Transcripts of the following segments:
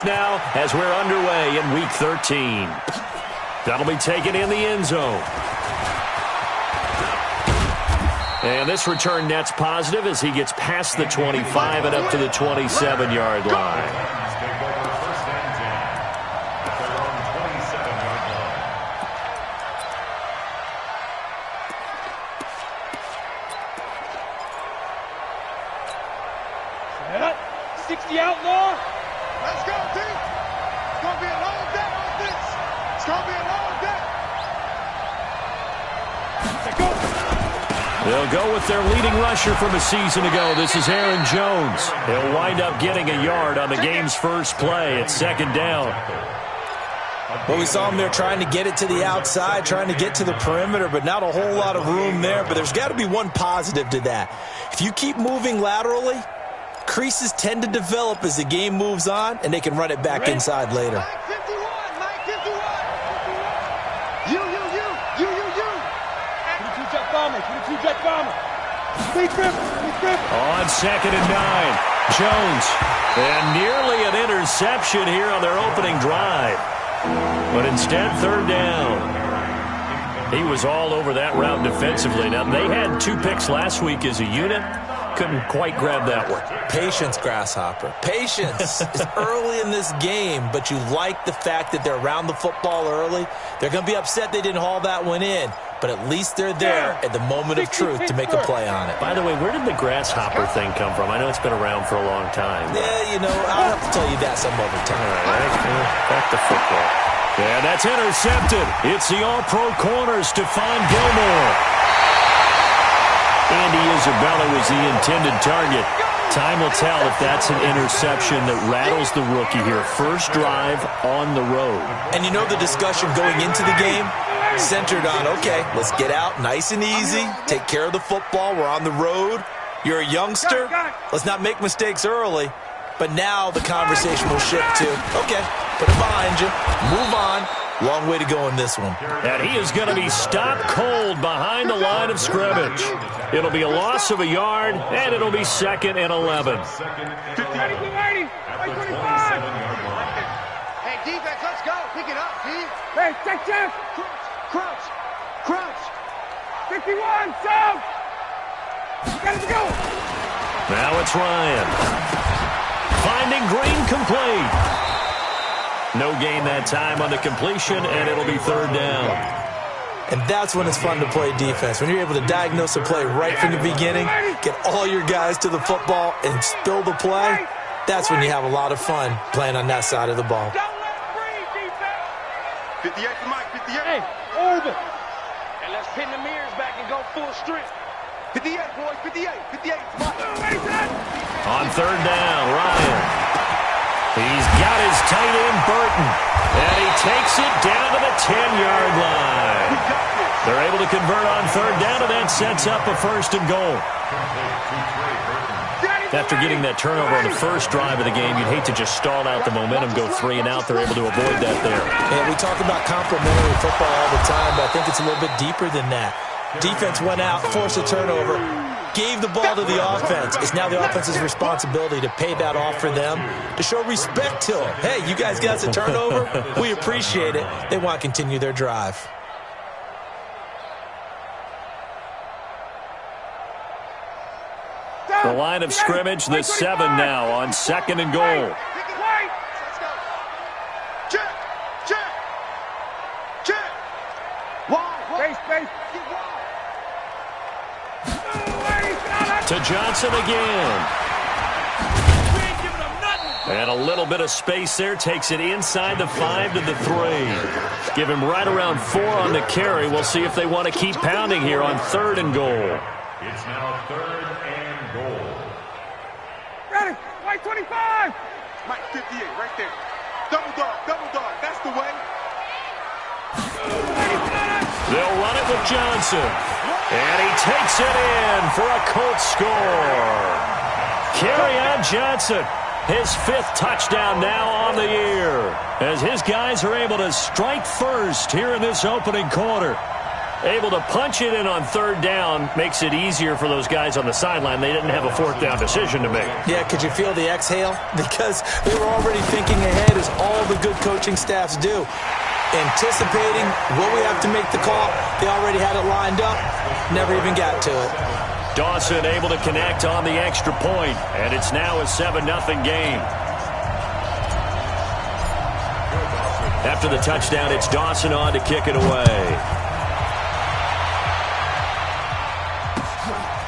Now, as we're underway in Week 13. That'll be taken in the end zone. And this return net's positive as he gets past the 25 and up to the 27-yard line. They'll go with their leading rusher from a season ago. This is Aaron Jones. He'll wind up getting a yard on the game's first play. It's second down. Well, we saw him there trying to get it to the outside, trying to get to the perimeter, but not a whole lot of room there. But there's got to be one positive to that. If you keep moving laterally, creases tend to develop as the game moves on, and they can run it back inside later. On 2nd and 9, Jones. And nearly an interception here on their opening drive. But instead, third down. He was all over that route defensively. Now, they had 2 picks last week as a unit. Couldn't quite grab that one. Patience, Grasshopper. Patience is early in this game, but you like the fact that they're around the football early. They're going to be upset they didn't haul that one in, but at least they're there at the moment of truth to make a play on it. By the way, where did the Grasshopper thing come from? I know it's been around for a long time. Yeah, you know, I'll have to tell you that some other time. All right, back to football. Yeah, that's intercepted. It's the All-Pro corner, Stephon Gilmore. Andy Isabella was the intended target. Time will tell if that's an interception that rattles the rookie here. First drive on the road. And you know the discussion going into the game? Centered on, okay, let's get out nice and easy, take care of the football, we're on the road. You're a youngster, let's not make mistakes early. But now the conversation will shift to, okay, put it behind you, move on. Long way to go in this one. And he is going to be stopped cold behind the line of scrimmage. It'll be a loss of a yard, and it'll be 2nd and 11. Hey, defense, let's go. Pick it up, D. Hey, check. Crunch. 51, south. Gotta go. Now it's Ryan. Finding Green complete. No gain that time on the completion, and it'll be third down. And that's when it's fun to play defense. When you're able to diagnose a play right from the beginning, get all your guys to the football, and spill the play, that's when you have a lot of fun playing on that side of the ball. Don't let him breathe, defense. 58 to Mike, 58. Hey, over. And let's pin the mirrors back and go full strength. 58, boys, 58. On third down, Ryan. He's got his tight end, Burton, and he takes it down to the 10-yard line. They're able to convert on third down, and that sets up a 1st and goal. After getting that turnover on the first drive of the game, you'd hate to just stall out the momentum, go 3 and out. They're able to avoid that there. Yeah, we talk about complementary football all the time, but I think it's a little bit deeper than that. Defense went out, forced a turnover, gave the ball to the offense. It's now the offense's responsibility to pay that off for them, to show respect to them. Hey, you guys got a turnover? We appreciate it. They want to continue their drive. The line of scrimmage, the 7 now on 2nd and goal. To Johnson again. And a little bit of space there. Takes it inside the 5 to the 3. Give him right around 4 on the carry. We'll see if they want to keep pounding here on 3rd and goal. It's now 3rd and goal. Ready, Mike 25. Mike 58, right there. Double dog. That's the way. They'll run it with Johnson. And he takes it in for a Colts score. Kerryon Johnson, his 5th touchdown now on the year, as his guys are able to strike first here in this opening quarter. Able to punch it in on third down makes it easier for those guys on the sideline. They didn't have a fourth down decision to make. Yeah, could you feel the exhale? Because they were already thinking ahead, as all the good coaching staffs do. Anticipating, will we have to make the call? They already had it lined up. Never even got to it. Dawson able to connect on the extra point, and it's now a 7-0 game. After the touchdown, it's Dawson on to kick it away.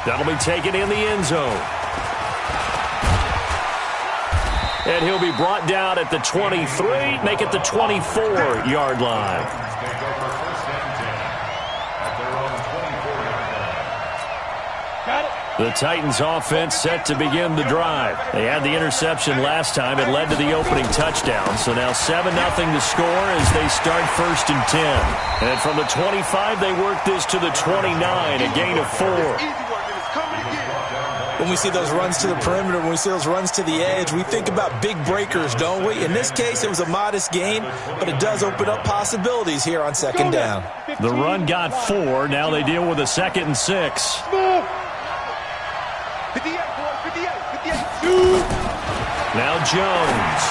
That'll be taken in the end zone. And he'll be brought down at the 23, make it the 24-yard line. The Titans offense set to begin the drive. They had the interception last time. It led to the opening touchdown. So now 7-0 to score as they start 1st and 10. And from the 25, they work this to the 29, a gain of 4. When we see those runs to the perimeter, when we see those runs to the edge, we think about big breakers, don't we? In this case, it was a modest gain, but it does open up possibilities here on 2nd down. The run got 4. Now they deal with a 2nd and 6. 58, 58. Now Jones.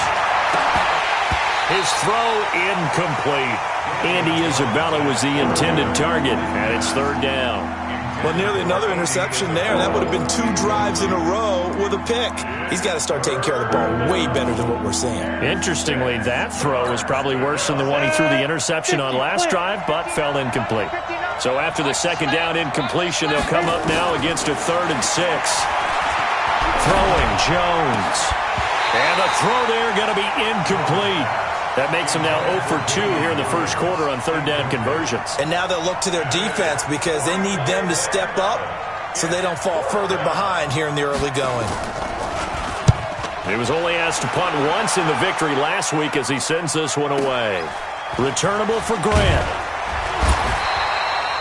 His throw incomplete. Andy Isabella was the intended target, and it's 3rd down. Well, nearly another interception there. That would have been 2 drives in a row with a pick. He's got to start taking care of the ball way better than what we're seeing. Interestingly, that throw was probably worse than the one he threw the interception on last drive, but fell incomplete. So after the 2nd down incompletion, they'll come up now against a 3rd and 6. Throwing Jones. And the throw there going to be incomplete. That makes them now 0 for 2 here in the first quarter on 3rd down conversions. And now they'll look to their defense because they need them to step up so they don't fall further behind here in the early going. He was only asked to punt once in the victory last week as he sends this one away. Returnable for Grant.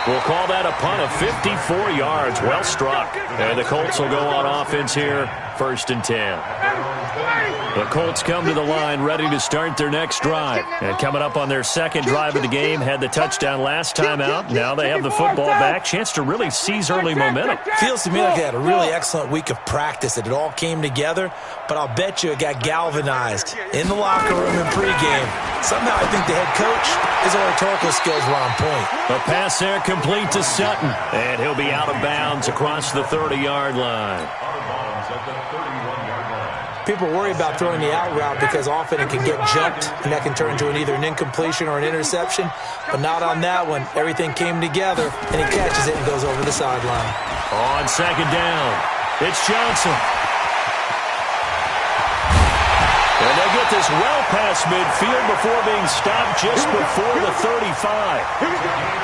We'll call that a punt of 54 yards. Well struck. And the Colts will go on offense here, 1st and 10. The Colts come to the line ready to start their next drive. And coming up on their 2nd drive of the game, had the touchdown last time out. Now they have the football back. Chance to really seize early momentum. Feels to me like they had a really excellent week of practice. It all came together, but I'll bet you it got galvanized in the locker room in pregame. Somehow I think the head coach, his oratorical skills were on point. A pass there complete to Sutton. And he'll be out of bounds across the 30-yard line. People worry about throwing the out route because often it can get jumped, and that can turn into either an incompletion or an interception. But not on that one. Everything came together, and he catches it and goes over the sideline. On 2nd down, it's Johnson. And they'll get this well past midfield before being stopped just before the 35.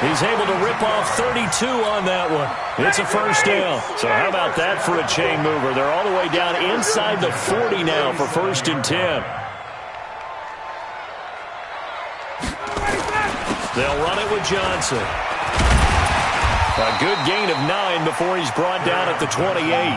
He's able to rip off 32 on that one. It's a 1st down. So how about that for a chain mover? They're all the way down inside the 40 now for 1st and 10. They'll run it with Johnson. A good gain of 9 before he's brought down at the 28.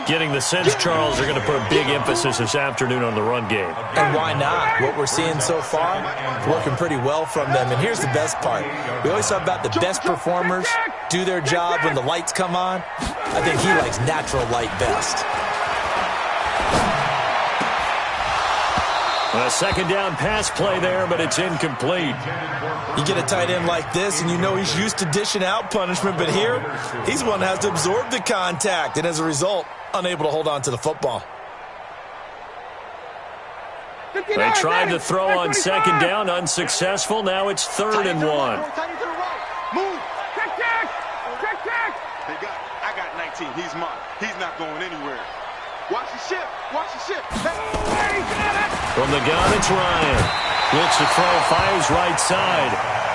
Getting the sense, Charles, are going to put a big emphasis this afternoon on the run game. And why not? What we're seeing so far is working pretty well from them. And here's the best part. We always talk about the best performers do their job when the lights come on. I think he likes natural light best. A 2nd down pass play there, but it's incomplete. You get a tight end like this, and you know he's used to dishing out punishment, but here, he's the one that has to absorb the contact, and as a result, unable to hold on to the football. They tried to throw on 2nd down, unsuccessful. Now it's 3rd and 1. Move. I got 19. He's mine. He's not going anywhere. Watch the ship. Watch the ship. From the gun, it's Ryan. Looks to throw, fires right side.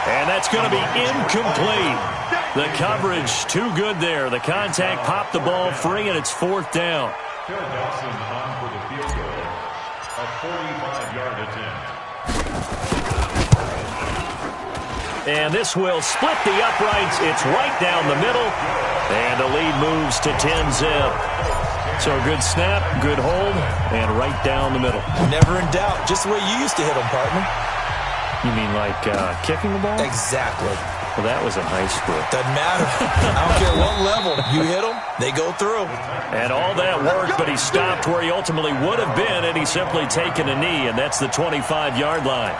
And that's going to be incomplete. The coverage too good there. The contact popped the ball free, and it's 4th down. Dawson on for the field goal. A 45-yard attempt. And this will split the uprights. It's right down the middle. And the lead moves to 10-zip. So a good snap, good hold, and right down the middle. Never in doubt. Just the way you used to hit them, partner. You mean like kicking the ball? Exactly. Well, that was in high school. Doesn't matter. I don't care what level. You hit them, they go through. And all that work, but he stopped where he ultimately would have been, and he's simply taken a knee, and that's the 25-yard line.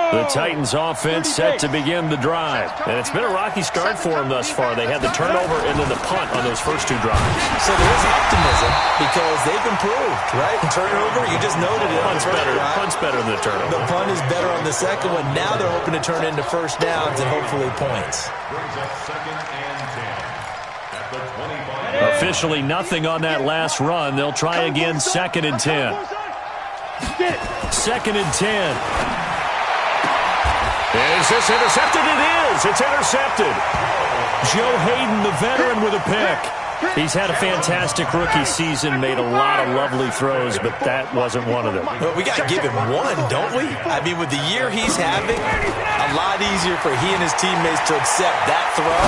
The Titans offense set to begin the drive. And it's been a rocky start for them thus far. They had the turnover and then the punt on those first two drives. So there is optimism because they've improved, right? Turnover, you just noted it. Punt's better than the turnover. The punt is better on the second one. Now they're hoping to turn into first downs and hopefully points. Officially nothing on that last run. They'll try again, 2nd and 10. 2nd and 10. Is this intercepted? It is. It's intercepted. Joe Hayden, the veteran, with a pick. He's had a fantastic rookie season, made a lot of lovely throws, but that wasn't one of them. Well, we got to give him one, don't we? I mean, with the year he's having, a lot easier for he and his teammates to accept that throw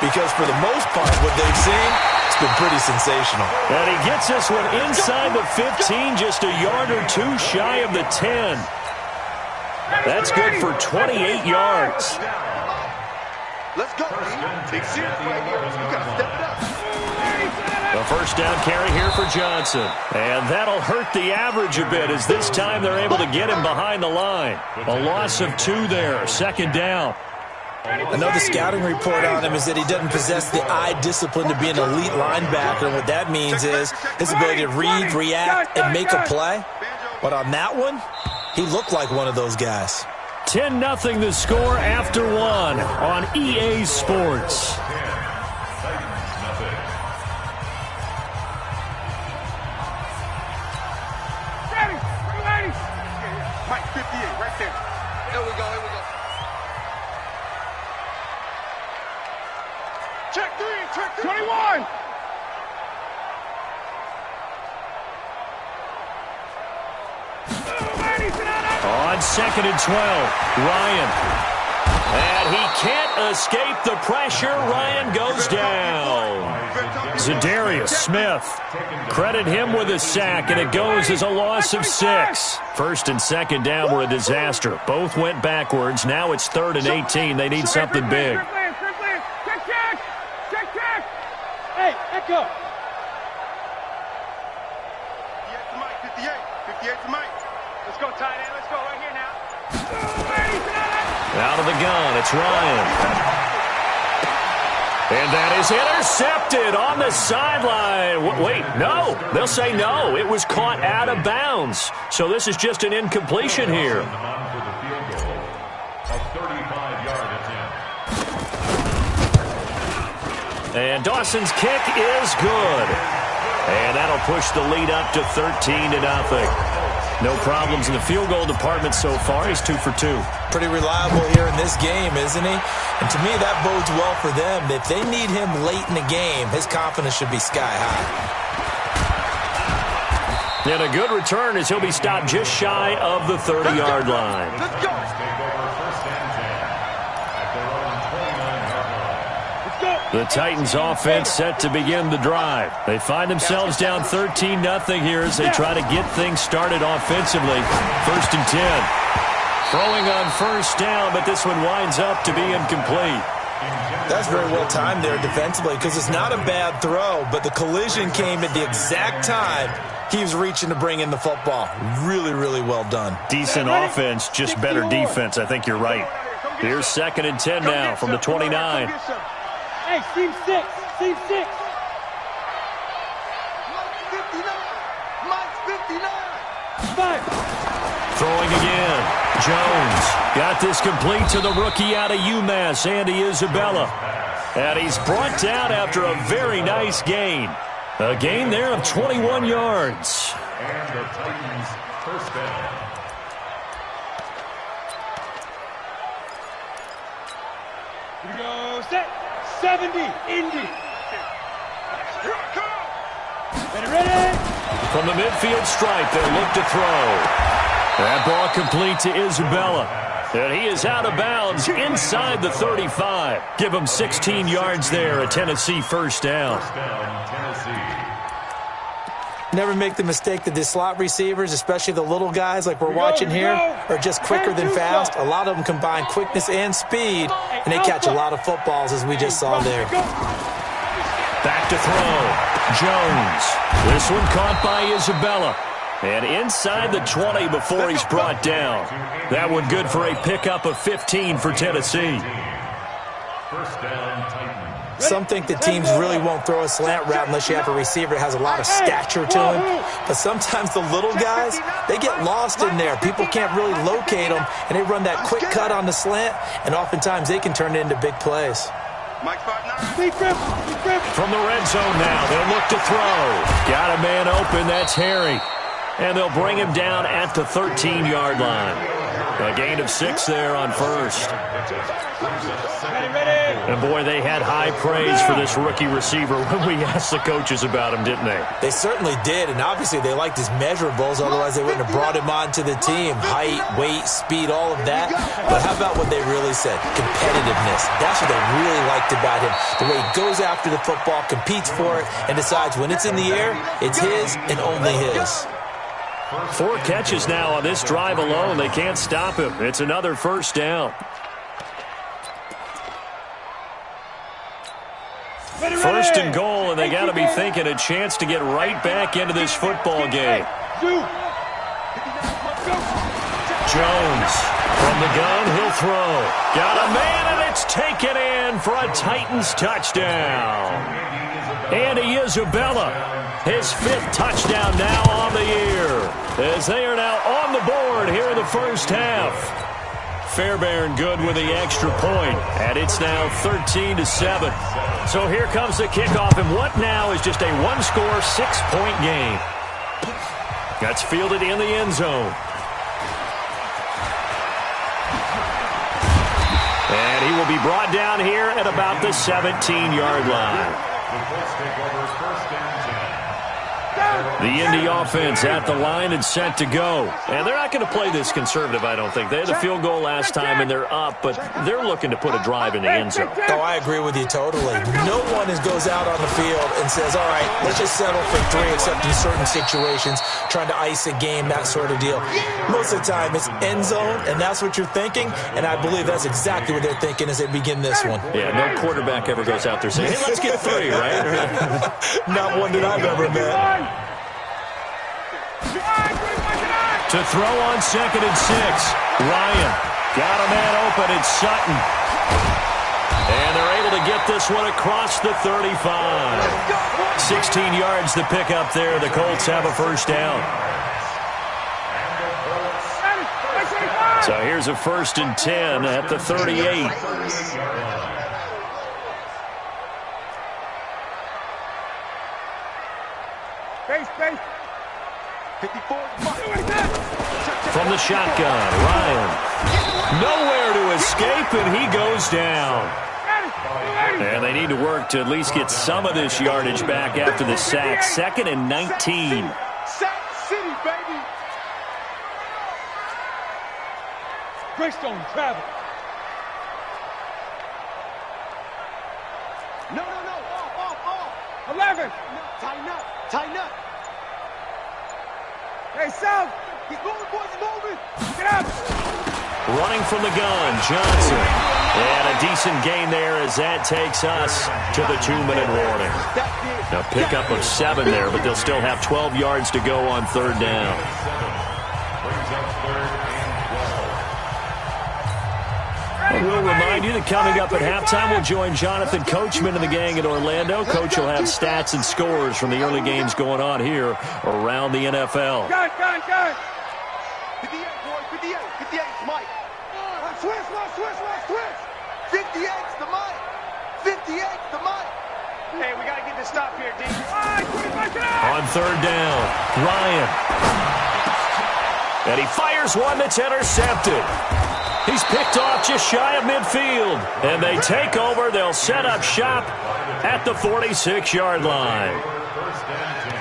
because for the most part, what they've seen, it's been pretty sensational. And he gets this one inside the 15, just a yard or two shy of the 10. That's good for 28 yards. Let's go. Big series right here. You got to step it up. A first down carry here for Johnson. And that'll hurt the average a bit as this time they're able to get him behind the line. A loss of 2 there. 2nd down. I know the scouting report on him is that he doesn't possess the eye discipline to be an elite linebacker. And what that means is his ability to read, react, and make a play. But on that one, he looked like one of those guys. 10-0 the score after 1 on EA Sports. Mike, 58, right there. Here we go. Check 3. 21. On 2nd and 12, Ryan. And he can't escape the pressure. Ryan goes down. Zadarius Smith. Credit him with a sack, and it goes as a loss of 6. 1st and 2nd down were a disaster. Both went backwards. Now it's 3rd and 18. They need something big. Hey, echo. 58 to Mike. Let's go, tight end. Let's go right here now. Out of the gun, it's Ryan. And that is intercepted on the sideline. Wait, no. They'll say no. It was caught out of bounds. So this is just an incompletion here. And Dawson's kick is good. And that'll push the lead up to 13-0. No problems in the field goal department so far. He's 2 for 2. Pretty reliable here in this game, isn't he? And to me, that bodes well for them. If they need him late in the game, his confidence should be sky high. And a good return as he'll be stopped just shy of the 30-yard line. Let's go. The Titans offense set to begin the drive. They find themselves down 13-0 here as they try to get things started offensively. 1st and 10. Throwing on first down, but this one winds up to be incomplete. That's very well timed there defensively because it's not a bad throw, but the collision came at the exact time he was reaching to bring in the football. Really, really well done. Decent offense, just better defense. I think you're right. Here's 2nd and 10 now from the 29. Hey, seam 6. Seam 6. Mike's 59. 5. Throwing again. Jones got this complete to the rookie out of UMass, Andy Isabella. And he's brought down after a very nice gain. A gain there of 21 yards. And the Titans first down. Here we go. Set. 70. Indy. Ready. From the midfield stripe, they'll look to throw. That ball complete to Isabella. And he is out of bounds inside the 35. Give him 16 yards there, a Tennessee first down. First down, Tennessee. Never make the mistake that the slot receivers, especially the little guys like we're watching here, are just quicker than fast. A lot of them combine quickness and speed, and they catch a lot of footballs, as we just saw there. Back to throw. Jones. This one caught by Isabella. And inside the 20 before he's brought down. That one good for a pickup of 15 for Tennessee. First down, Titans. Some think that teams really won't throw a slant route unless you have a receiver that has a lot of stature to him. But sometimes the little guys, they get lost in there. People can't really locate them, and they run that quick cut on the slant, and oftentimes they can turn it into big plays. From the red zone now, they'll look to throw. Got a man open, that's Harry. And they'll bring him down at the 13-yard line. A gain of 6 there on first. And, boy, they had high praise for this rookie receiver when we asked the coaches about him, didn't they? They certainly did, and obviously they liked his measurables. Otherwise, they wouldn't have brought him onto the team. Height, weight, speed, all of that. But how about what they really said? Competitiveness. That's what they really liked about him. The way he goes after the football, competes for it, and decides when it's in the air, it's his and only his. 4 catches now on this drive alone. They can't stop him. It's another first down. First and goal, and they got to be thinking a chance to get right back into this football game. Jones from the gun, he'll throw. Got a man, and it's taken in for a Titans touchdown. Andy Isabella, his 5th touchdown now on the year, as they are now on the board here in the first half. Fairbairn good with the extra point, and it's now 13-7. So here comes the kickoff, and what now is just a one-score, 6-point game. That's fielded in the end zone. And he will be brought down here at about the 17-yard line. The Indy offense at the line and set to go. And they're not going to play this conservative, I don't think. They had a field goal last time, and they're up, but they're looking to put a drive in the end zone. Oh, I agree with you totally. No one goes out on the field and says, all right, let's just settle for 3, except in certain situations, trying to ice a game, that sort of deal. Most of the time, it's end zone, and that's what you're thinking, and I believe that's exactly what they're thinking as they begin this one. Yeah, no quarterback ever goes out there saying, hey, let's get 3, right? Not one that I've ever met. To throw on 2nd and 6. Ryan got a man open. It's Sutton. And they're able to get this one across the 35. 16 yards to pick up there. The Colts have a first down. So here's a 1st and 10 at the 38. Space. 54. From the shotgun, Ryan. Nowhere to escape, and he goes down. And they need to work to at least get some of this yardage back after the sack. 2nd and 19. Sack City, baby. Greystone travel. No. Off. 11. No, tighten up. Hey, South. He's moving, boys, he's moving. Get up. Running from the gun, Johnson. And a decent gain there as that takes us to the 2-minute warning. A pickup of 7 there, but they'll still have 12 yards to go on 3rd down. And we'll remind you that coming up at halftime, we'll join Jonathan Coachman and the gang in Orlando. Coach will have stats and scores from the early games going on here around the NFL. Gun. 58, boys, 58. 58's Mike. Switch. 58's the Mike. 58's the Mike. Hey, we got to get this stop here, D. On 3rd down, Ryan. And he fires one that's intercepted. He's picked off just shy of midfield. And they take over. They'll set up shop at the 46-yard line.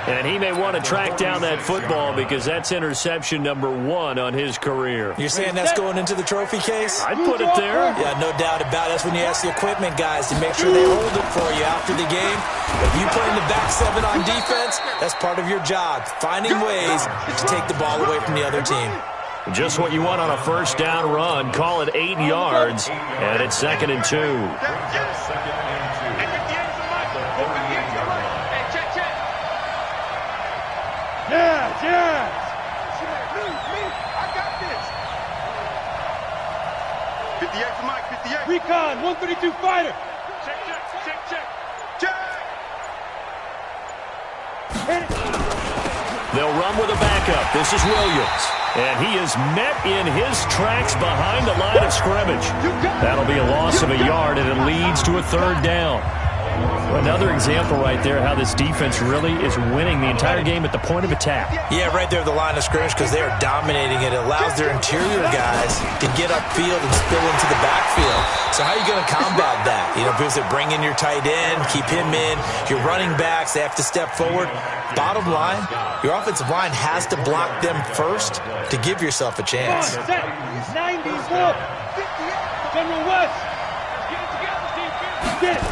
And he may want to track down that football because that's interception number 1 on his career. You're saying that's going into the trophy case? I'd put it there. Yeah, no doubt about it. That's when you ask the equipment guys to make sure they hold it for you after the game. If you play in the back 7 on defense, that's part of your job, finding ways to take the ball away from the other team. Just what you want on a first down run. Call it 8 yards, and it's 2nd and 2. Yes. Me. I got this. 58 to Mike, 58. Recon, 132 fighter. Check. Hit it. They'll run with a backup. This is Williams. And he is met in his tracks behind the line of scrimmage. That'll be a loss of a yard, and it leads to a 3rd down. Another example right there how this defense really is winning the entire game at the point of attack. Yeah, right there at the line of scrimmage because they are dominating it. It allows their interior guys to get upfield and spill into the backfield. So how are you going to combat that? You know, because they bring in your tight end, keep him in. Your running backs, they have to step forward. Bottom line, your offensive line has to block them first to give yourself a chance. 94. General West. Get it together, Steve. Get it.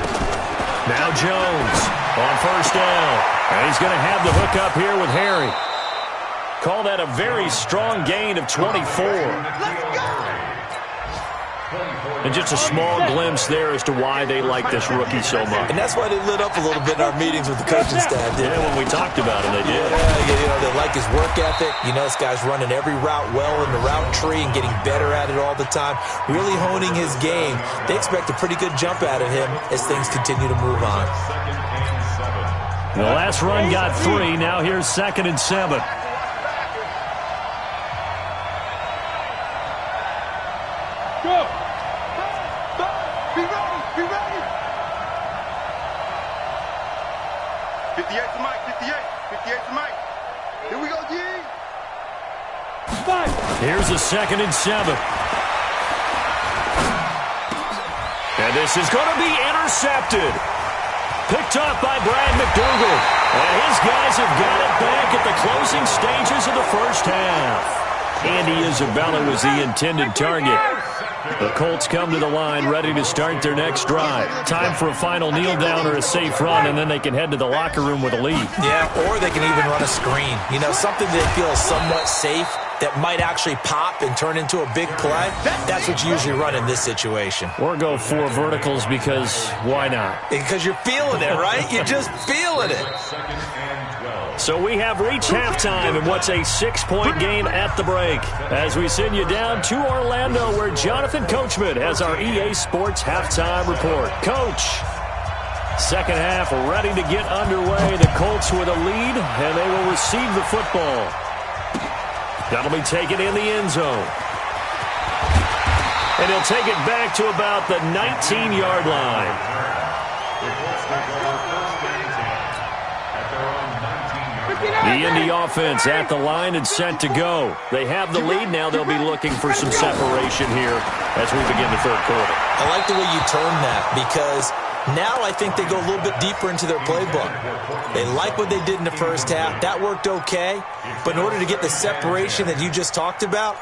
Now Jones on first down. And he's going to have the hook up here with Harry. Call that a very strong gain of 24. And just a small glimpse there as to why they like this rookie so much. And that's why they lit up a little bit in our meetings with the coaching staff, didn't they? When we talked about him, they did. Yeah, you know, they like his work ethic. You know, this guy's running every route well in the route tree and getting better at it all the time, really honing his game. They expect a pretty good jump out of him as things continue to move on. The last run got 3. Now here's 2nd and 7. Go. Be ready. 58 to Mike, 58 to Mike. Here we go, G. 5. Here's a 2nd and 7. And this is going to be intercepted. Picked off by Brad McDougal. And his guys have got it back at the closing stages of the first half. Andy Isabella was the intended target. The Colts come to the line ready to start their next drive. Time for a final kneel down or a safe run, and then they can head to the locker room with a lead. Yeah, or they can even run a screen. You know, something that feels somewhat safe that might actually pop and turn into a big play. That's what you usually run in this situation. Or go 4 verticals because why not? Because you're feeling it, right? You're just feeling it. So we have reached halftime in what's a 6-point game at the break. As we send you down to Orlando where Jonathan Coachman has our EA Sports halftime report. Coach, second half ready to get underway. The Colts with a lead, and they will receive the football. That'll be taken in the end zone. And he'll take it back to about the 19-yard line. The Indy offense at the line and set to go. They have the lead now. They'll be looking for some separation here as we begin the third quarter. I like the way you turn that because now I think they go a little bit deeper into their playbook. They like what they did in the first half. That worked okay. But in order to get the separation that you just talked about,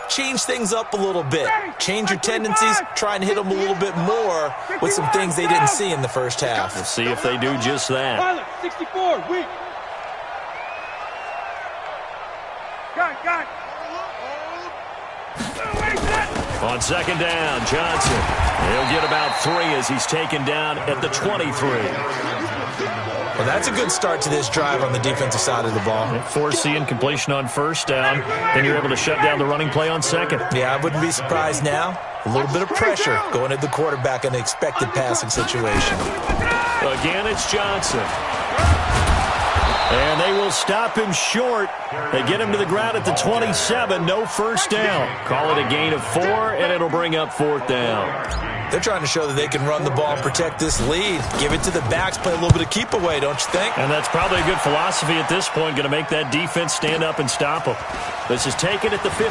change things up a little bit. Change your tendencies. Try and hit them a little bit more with some things they didn't see in the first half. We'll see if they do just that. Pilot, 64, weak. Got. On second down, Johnson. He'll get about 3 as he's taken down at the 23. Well, that's a good start to this drive on the defensive side of the ball. Forcing completion on first down, then you're able to shut down the running play on second. Yeah, I wouldn't be surprised now. A little bit of pressure going at the quarterback in an expected passing situation. Again, it's Johnson. And they will stop him short. They get him to the ground at the 27. No first down. Call it a gain of 4, and it'll bring up 4th down. They're trying to show that they can run the ball and protect this lead. Give it to the backs, play a little bit of keep away, don't you think? And that's probably a good philosophy at this point. Going to make that defense stand up and stop them. This is taken at the 15.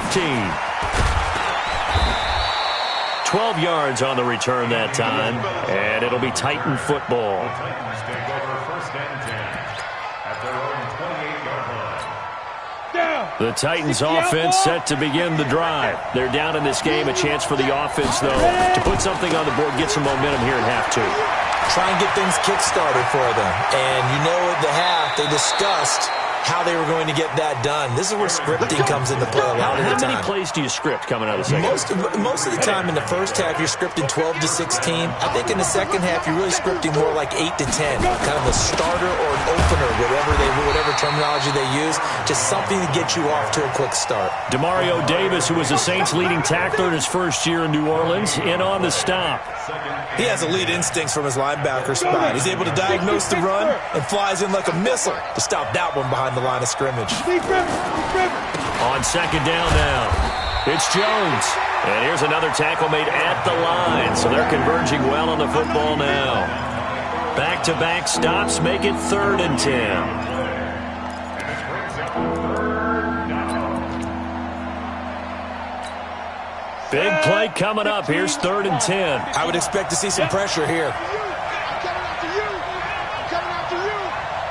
12 yards on the return that time. And it'll be Titan football. The Titans offense set to begin the drive. They're down in this game. A chance for the offense, though, to put something on the board, get some momentum here in half two. Try and get things kick-started for them. And you know at the half, they discussed how they were going to get that done. This is where scripting comes into play a lot of the time. How many plays do you script coming out of the second? Most of the time in the first half, you're scripting 12 to 16. I think in the second half, you're really scripting more like 8 to 10. Kind of a starter or an opener, whatever terminology they use. Just something to get you off to a quick start. Demario Davis, who was the Saints' leading tackler in his first year in New Orleans, in on the stop. He has elite instincts from his linebacker spot. He's able to diagnose the run and flies in like a missile to stop that one behind the line of scrimmage. On second down now, it's Jones. And here's another tackle made at the line, so they're converging well on the football now. Back-to-back stops make it 3rd and 10. Big play coming up. Here's 3rd and 10. I would expect to see some pressure here.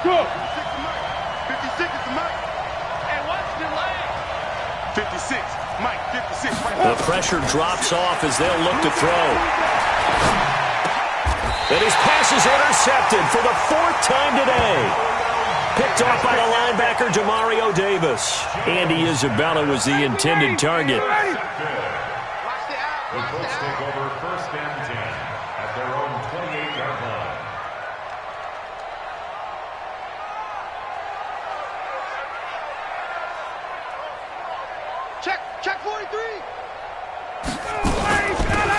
Go. 56 is the Mike. And what's the leg? 56. Mike, 56. The pressure drops off as they'll look to throw. And his pass is intercepted for the 4th time today. Picked off by the linebacker, Demario Davis. Andy Isabella was the intended target. The Colts take over 1st and 10 at their own 28-yard line. Check 43.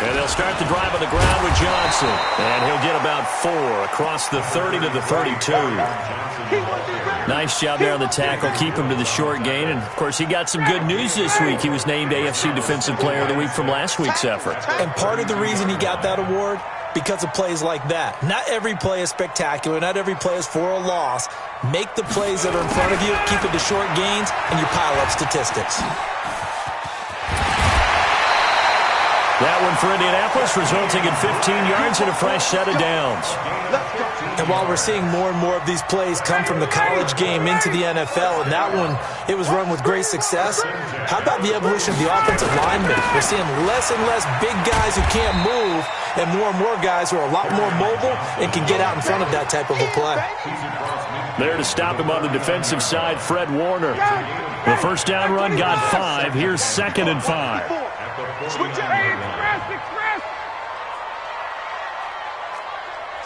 And they'll start the drive on the ground with Johnson. And he'll get about 4 across the 30 to the 32. Nice job there on the tackle. Keep him to the short gain. And, of course, he got some good news this week. He was named AFC Defensive Player of the Week from last week's effort. And part of the reason he got that award, because of plays like that. Not every play is spectacular. Not every play is for a loss. Make the plays that are in front of you, keep it to short gains, and you pile up statistics. That one for Indianapolis, resulting in 15 yards and a fresh set of downs. And while we're seeing more and more of these plays come from the college game into the NFL, and that one, it was run with great success, how about the evolution of the offensive linemen? We're seeing less and less big guys who can't move, and more guys who are a lot more mobile and can get out in front of that type of a play. There to stop him on the defensive side, Fred Warner. The first down run got 5. Here's 2nd and 5. Switch it. Hey, express.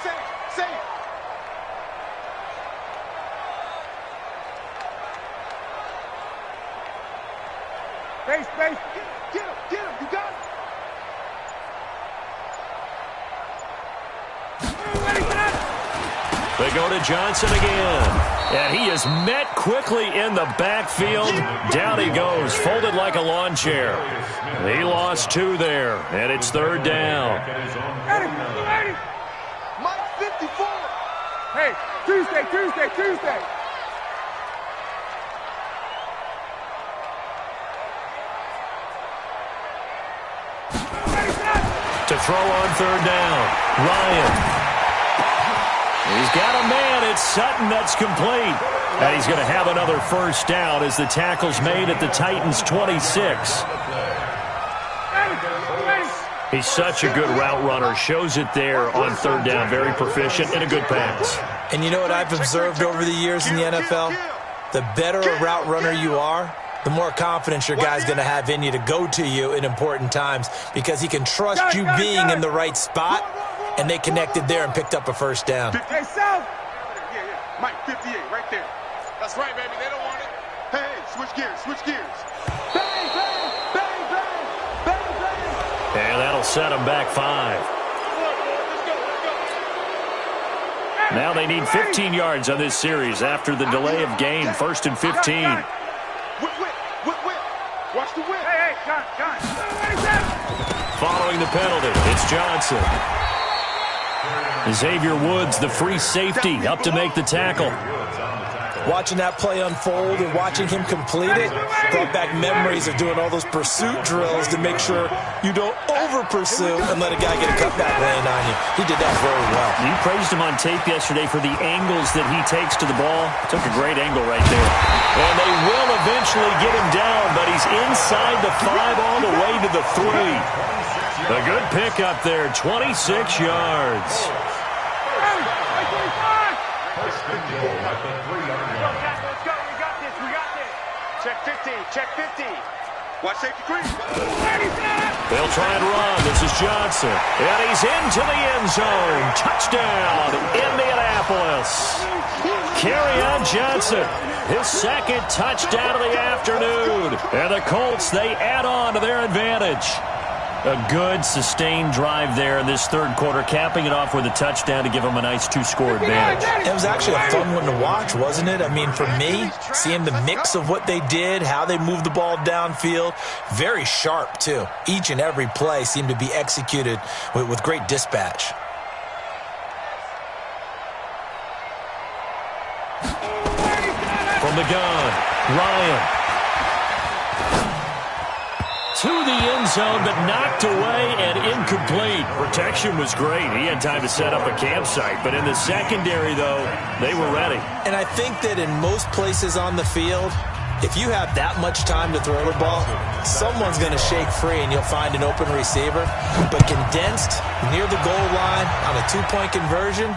Say. Space. Get him. You got it. They go to Johnson again. And he is met quickly in the backfield. Down he goes, folded like a lawn chair. He lost 2 there, and it's 3rd down. Mike 54. Hey, Tuesday. To throw on 3rd down, Ryan. He's got a man. It's Sutton. That's complete. And he's going to have another first down as the tackle's made at the Titans' 26. He's such a good route runner. Shows it there on 3rd down. Very proficient and a good pass. And you know what I've observed over the years in the NFL? The better a route runner you are, the more confidence your guy's going to have in you to go to you in important times because he can trust you being in the right spot, and they connected there and picked up a first down. Hey, South. Yeah. Mike, 58, right there. That's right, baby. They don't want it. Hey, switch gears. Bang. And that'll set him back 5. Now they need 15 yards on this series after the delay of game. 1st and 15. Whip. Watch the whip. Hey, John. Following the penalty, it's Johnson. Xavier Woods, the free safety, up to make the tackle. watching that play unfold and watching him complete it brought back memories of doing all those pursuit drills to make sure you don't over-pursue and let a guy get a cutback lane on you. He did that very well. You praised him on tape yesterday for the angles that he takes to the ball. Took a great angle right there. And they will eventually get him down, but he's inside the 5 all the way to the 3. A good pickup there, 26 yards. First and goal at the 3-yard line. Let's go. We got this. We got this. Check 50. Check 50. Watch safety creep. They'll try and run. This is Johnson. And he's into the end zone. Touchdown, Indianapolis. Kerryon Johnson, his second touchdown of the afternoon. And the Colts, they add on to their advantage. A good, sustained drive there in this third quarter, capping it off with a touchdown to give them a nice 2-score advantage. It was actually a fun one to watch, wasn't it? I mean, for me, seeing the mix of what they did, how they moved the ball downfield, very sharp, too. Each and every play seemed to be executed with great dispatch. From the gun, Ryan. To the end zone, but knocked away and incomplete. Protection was great. He had time to set up a campsite. But in the secondary, though, they were ready. And I think that in most places on the field, if you have that much time to throw the ball, someone's going to shake free and you'll find an open receiver. But condensed near the goal line on a 2-point conversion,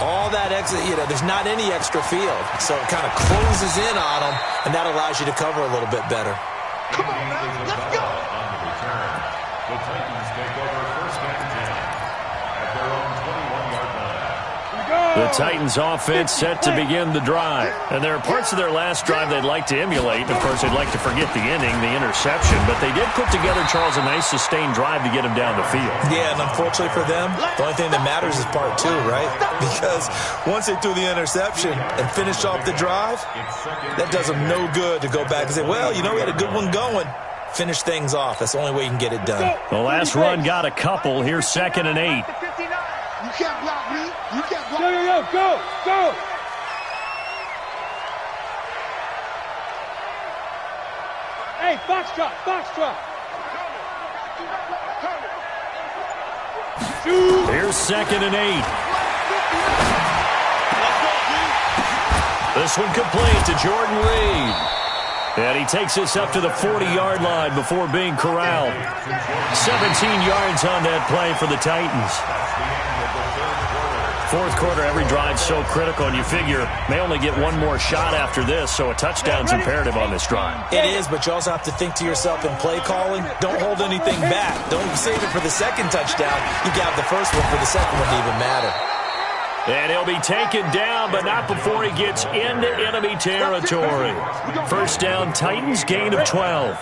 all that exit, there's not any extra field. So it kind of closes in on them, and that allows you to cover a little bit better. Come on, man. Let's go. On the return, the Titans take over first and 10 at their own 21-yard line. The Titans offense set to begin the drive. And there are parts of their last drive they'd like to emulate. Of course, they'd like to forget the inning, the interception. But they did put together, Charles, a nice sustained drive to get him down the field. Yeah, and unfortunately for them, the only thing that matters is part 2, right? Because once they threw the interception and finished off the drive, that does them no good to go back and say, well, we had a good one going. Finish things off. That's the only way you can get it done. The last run got a couple. Here's 2nd and 8. You can't block me. You can't block Go, go, go. Hey, foxtrot, foxtrot. Here's 2nd and 8. This one complete to Jordan Reed. And he takes us up to the 40-yard line before being corralled. 17 yards on that play for the Titans. Fourth quarter, every drive's so critical, and you figure may only get one more shot after this, so a touchdown's imperative on this drive. It is, but you also have to think to yourself in play calling, don't hold anything back. Don't save it for the second touchdown. You got the first one for the second one to even matter. And he'll be taken down, but not before he gets into enemy territory. First down, Titans, gain of 12.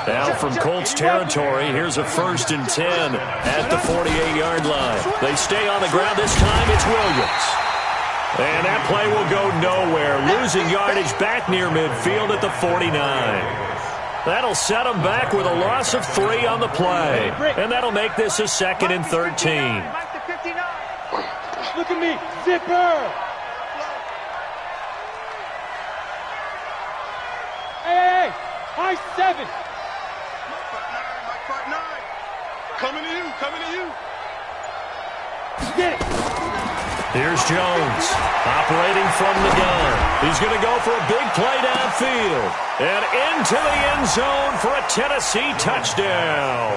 Now from Colts territory, here's a 1st and 10 at the 48-yard line. They stay on the ground. This time it's Williams. And that play will go nowhere, losing yardage back near midfield at the 49. That'll set them back with a loss of 3 on the play. And that'll make this a 2nd and 13. Look at me, zipper. Hey, high 7. Mike part 9. Coming to you, coming to you. Get it. Here's Jones, operating from the gun. He's going to go for a big play downfield. And into the end zone for a Tennessee touchdown.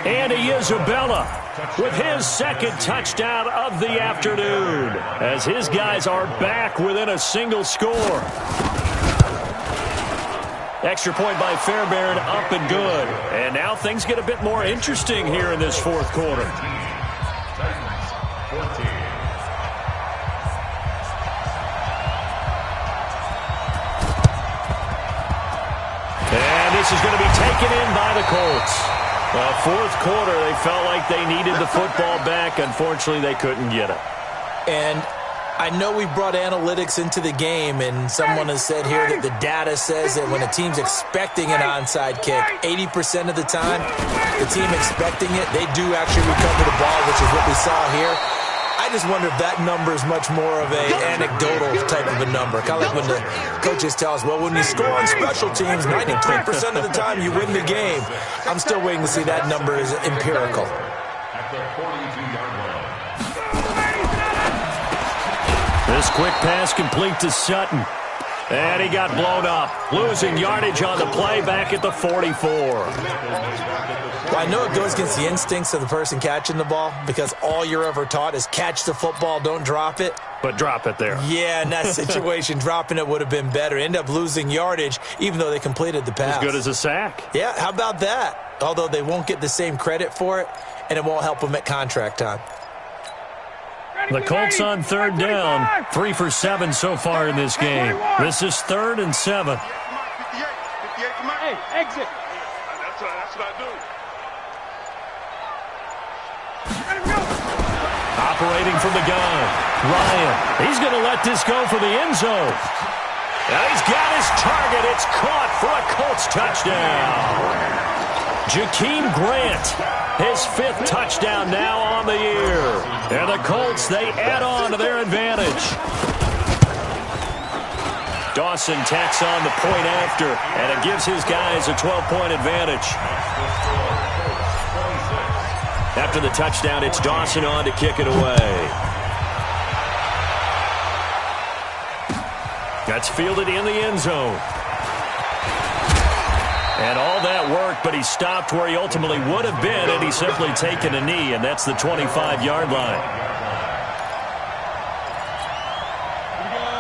Andy Isabella with his 2nd touchdown of the afternoon, as his guys are back within a single score. Extra point by Fairbairn, up and good. And now things get a bit more interesting here in this fourth quarter. Titans 14. And this is going to be taken in by the Colts. Fourth quarter, they felt like they needed the football back. Unfortunately, they couldn't get it. And I know we brought analytics into the game, and someone has said here that the data says that when a team's expecting an onside kick, 80% of the time, the team expecting it, they do actually recover the ball, which is what we saw here. I just wonder if that number is much more of a anecdotal type of a number. Kind of like when the coaches tell us, well, when you score on special teams, 93% of the time you win the game. I'm still waiting to see that number is empirical. At the 42-yard line. This quick pass complete to Sutton. And he got blown up, losing yardage on the play back at the 44. Well, I know it goes against the instincts of the person catching the ball because all you're ever taught is catch the football, don't drop it. But drop it there. Yeah, in that situation, dropping it would have been better. End up losing yardage even though they completed the pass. As good as a sack. Yeah, how about that? Although they won't get the same credit for it, and it won't help them at contract time. The Colts on third down, 3 for 7 so far in this game. This is 3rd and 7. 58 for Mike. Hey, exit. That's what I do. Operating from the gun, Ryan. He's going to let this go for the end zone. And he's got his target. It's caught for a Colts touchdown. Jakeem Grant, his 5th touchdown now on the year. And the Colts, they add on to their advantage. Dawson tacks on the point after, and it gives his guys a 12-point advantage. After the touchdown, it's Dawson on to kick it away. That's fielded in the end zone. And all that work, but he stopped where he ultimately would have been, and he's simply taken a knee, and that's the 25-yard line.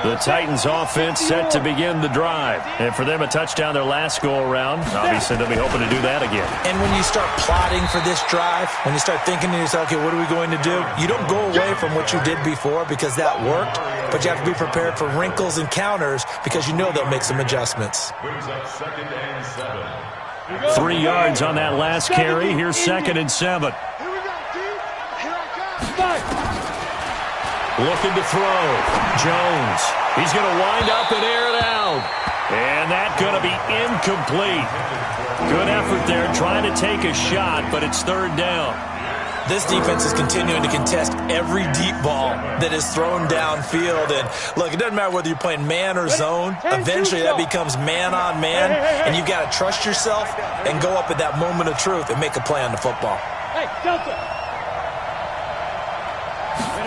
The Titans offense set to begin the drive. And for them, a touchdown their last go-around. Obviously, they'll be hoping to do that again. And when you start plotting for this drive, when you start thinking to yourself, okay, what are we going to do? You don't go away from what you did before because that worked, but you have to be prepared for wrinkles and counters because you know they'll make some adjustments. Brings up 2nd and 7. 3 yards on that last carry. Here's 2nd and 7. Here we go, dude. Here I come. Looking to throw. Jones. He's going to wind up and air it out. And that's going to be incomplete. Good effort there trying to take a shot, but it's 3rd down. This defense is continuing to contest every deep ball that is thrown downfield. And, look, it doesn't matter whether you're playing man or zone. Eventually that becomes man on man, and you've got to trust yourself and go up at that moment of truth and make a play on the football. Hey, Delta.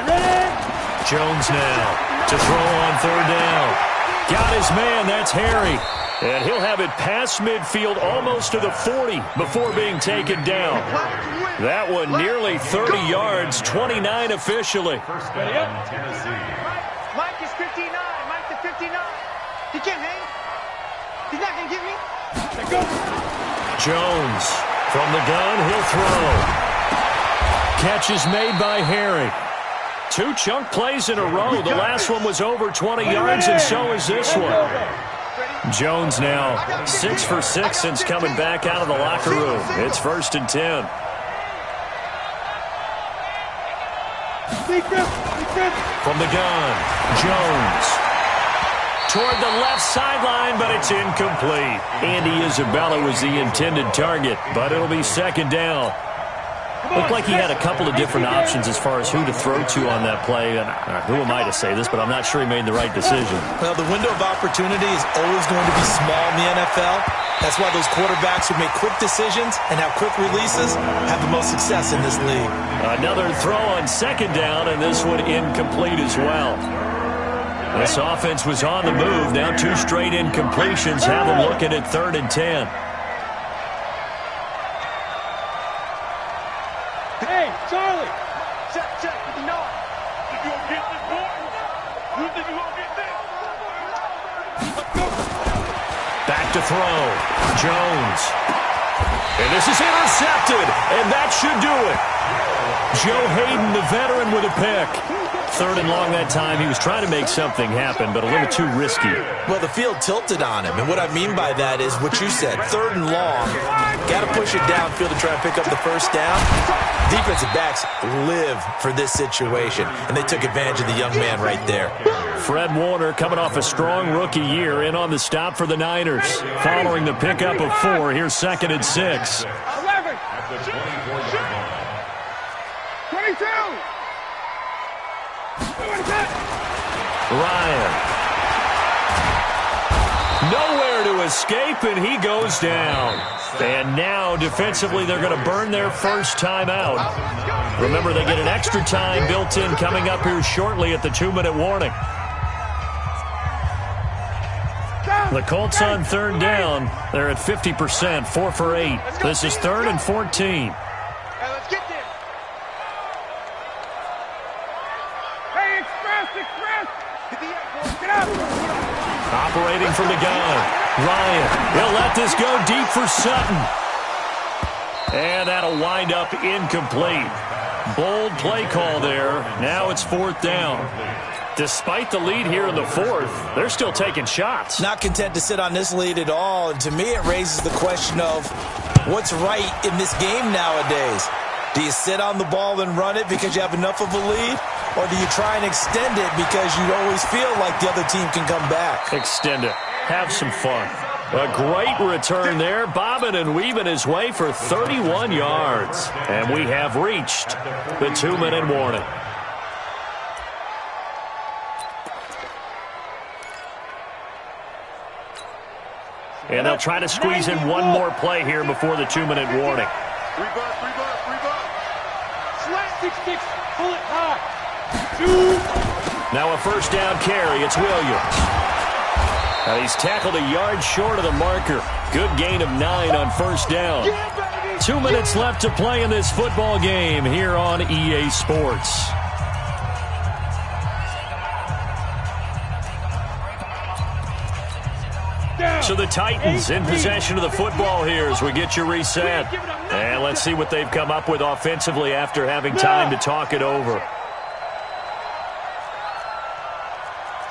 Ready? Jones now to throw on 3rd down. Got his man, that's Harry. And he'll have it past midfield almost to the 40 before being taken down. That one nearly 30 yards, 29 officially. Ready up? Mike is 59. Mike to 59. He can't hang. He's not going to get me. Let go. Jones from the gun, he'll throw. Catch is made by Harry. 2 chunk plays in a row. The last one was over 20 yards, and so is this one. Jones now 6 for 6 since coming back out of the locker room. It's 1st and 10. From the gun, Jones. Toward the left sideline, but it's incomplete. Andy Isabella was the intended target, but it'll be 2nd down. Looked like he had a couple of different options as far as who to throw to on that play. And who am I to say this, but I'm not sure he made the right decision. Well, the window of opportunity is always going to be small in the NFL. That's why those quarterbacks who make quick decisions and have quick releases have the most success in this league. Another throw on 2nd down, and this one incomplete as well. This offense was on the move. Now 2 straight incompletions have them looking at 3rd and 10. Hey, Charlie. Check. You know it. You gonna get this, boy? You think you gonna get this? Let's go. Back to throw. Jones. And this is intercepted, and that should do it. Joe Hayden, the veteran, with a pick. 3rd and long that time. He was trying to make something happen, but a little too risky. Well, the field tilted on him, and what I mean by that is what you said, 3rd and long. Got to push it downfield to try and pick up the 1st down. Defensive backs live for this situation, and they took advantage of the young man right there. Fred Warner coming off a strong rookie year in on the stop for the Niners. Following the pickup of 4, here's 2nd and 6. 11. At the 24-yard line. 22. Ryan. Nowhere to escape, and he goes down. And now, defensively, they're going to burn their first timeout. Remember, they get an extra time built in coming up here shortly at the 2-minute warning. The Colts on third down. They're at 50%, 4 for 8. This is 3rd and 14. Let's get there. Hey, express! Get up! Operating from the gun. Ryan, they'll let this go deep for Sutton. And that'll wind up incomplete. Bold play call there. Now it's 4th down. Despite the lead here in the 4th, they're still taking shots. Not content to sit on this lead at all. And to me, it raises the question of what's right in this game nowadays. Do you sit on the ball and run it because you have enough of a lead? Or do you try and extend it because you always feel like the other team can come back? Extend it. Have some fun. A great return there, bobbing and weaving his way for 31 yards. And we have reached the 2-minute warning. And they'll try to squeeze in one more play here before the 2-minute warning. Reverse. Slant 6-6. Pull it high. Now a first down carry. It's Williams. Now he's tackled a yard short of the marker. Good gain of 9 on first down. 2 minutes left to play in this football game here on EA Sports. So the Titans in possession of the football here as we get you reset. And let's see what they've come up with offensively after having time to talk it over.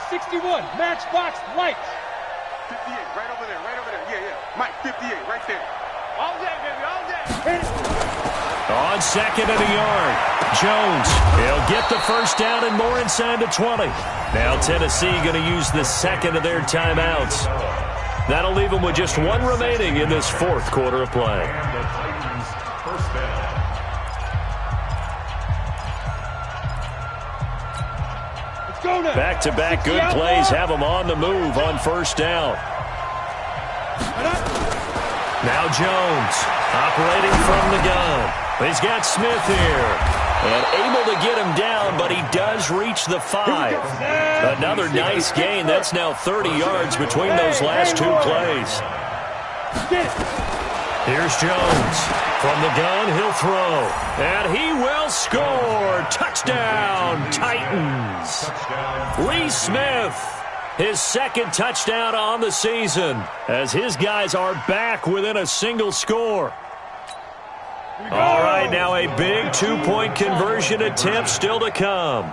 61, matchbox lights. 58, right over there. Yeah. Mike, 58, right there. All day, baby, all day. On 2nd and a yard. Jones, he'll get the first down and more inside the 20. Now Tennessee going to use the second of their timeouts. That'll leave them with just one remaining in this 4th quarter of play. Back-to-back good plays have them on the move on first down. Now Jones operating from the gun. He's got Smith here. And able to get him down, but he does reach the 5. Another nice gain. That's now 30 yards between those last 2 plays. Here's Jones. From the gun, he'll throw. And he will score. Touchdown, Titans. Lee Smith, his 2nd touchdown on the season, as his guys are back within a single score. All right, now a big 2-point conversion attempt still to come.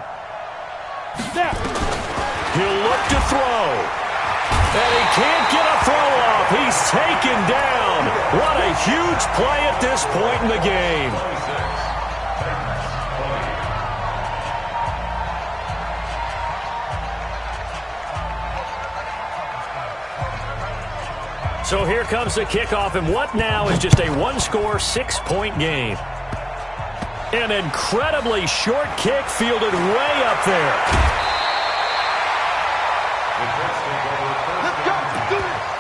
He'll look to throw. And he can't get a throw off. He's taken down. What a huge play at this point in the game. So here comes the kickoff, and what now is just a 1-score, 6-point game. An incredibly short kick fielded way up there. Let's go. Do it.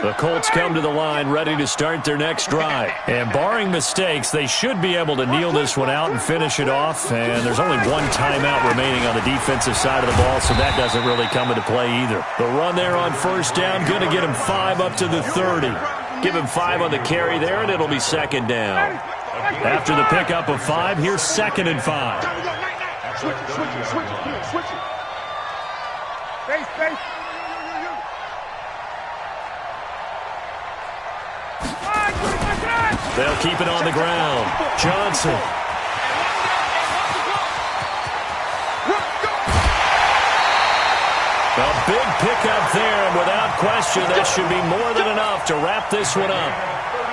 The Colts come to the line ready to start their next drive. And barring mistakes, they should be able to kneel this one out and finish it off. And there's only one timeout remaining on the defensive side of the ball, so that doesn't really come into play either. The run there on first down, going to get him 5 up to the 30. Give him 5 on the carry there, and it'll be 2nd down. After the pickup of 5, here's 2nd and 5. Switch it. Face. They'll keep it on the ground. Johnson. A big pickup there, and without question, that should be more than enough to wrap this one up.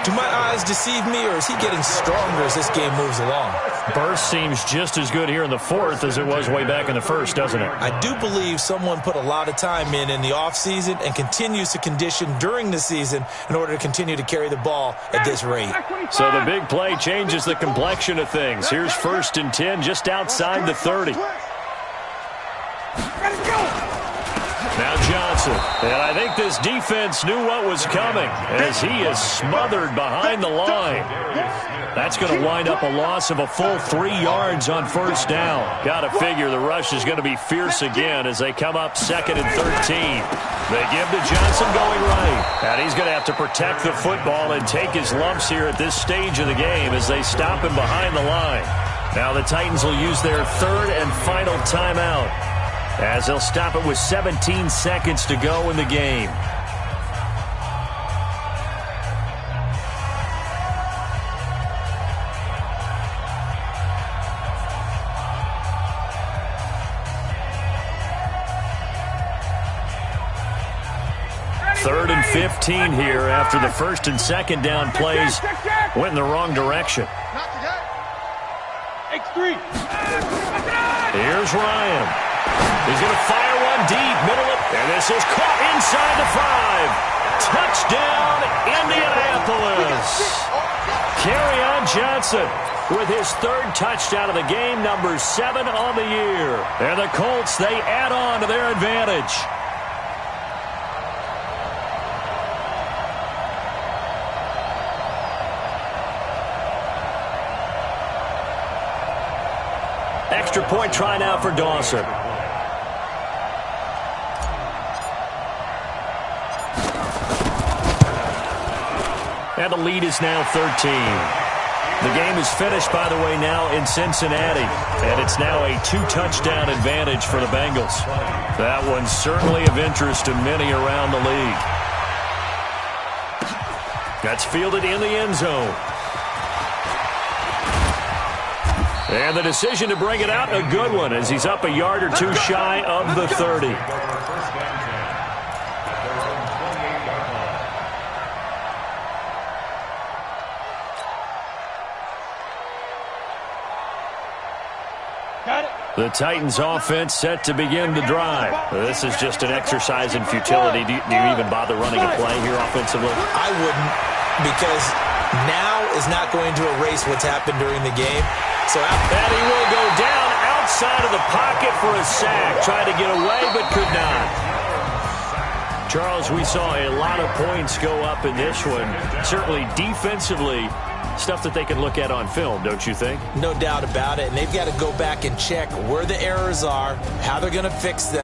Do my eyes deceive me, or is he getting stronger as this game moves along? Burst seems just as good here in the fourth as it was way back in the first, doesn't it? I do believe someone put a lot of time in the offseason and continues to condition during the season in order to continue to carry the ball at this rate. So the big play changes the complexion of things. Here's 1st and 10 just outside the 30. Now Johnson, and I think this defense knew what was coming as he is smothered behind the line. That's going to wind up a loss of a full 3 yards on 1st down. Got to figure the rush is going to be fierce again as they come up 2nd and 13. They give to Johnson going right, and he's going to have to protect the football and take his lumps here at this stage of the game as they stop him behind the line. Now the Titans will use their 3rd and final timeout, as they'll stop it with 17 seconds to go in the game. Third and 15 here after the 1st and 2nd down plays went in the wrong direction. X3. Here's Ryan. He's going to fire one deep, middle of, and this is caught inside the 5. Touchdown, Indianapolis. Kerryon Johnson with his 3rd touchdown of the game, number 7 on the year. And the Colts, they add on to their advantage. Extra point try now for Dawson. And the lead is now 13. The game is finished, by the way, now in Cincinnati. And it's now a 2-touchdown advantage for the Bengals. That one's certainly of interest to many around the league. That's fielded in the end zone. And the decision to bring it out, a good one, as he's up a yard or two shy of the 30. The Titans offense set to begin the drive. This is just an exercise in futility. Do you even bother running a play here offensively? I wouldn't, because now is not going to erase what's happened during the game. So and he will go down outside of the pocket for a sack. Tried to get away, but could not. Charles, we saw a lot of points go up in this one. Certainly defensively, stuff that they can look at on film, don't you think? No doubt about it. And they've got to go back and check where the errors are, how they're going to fix them.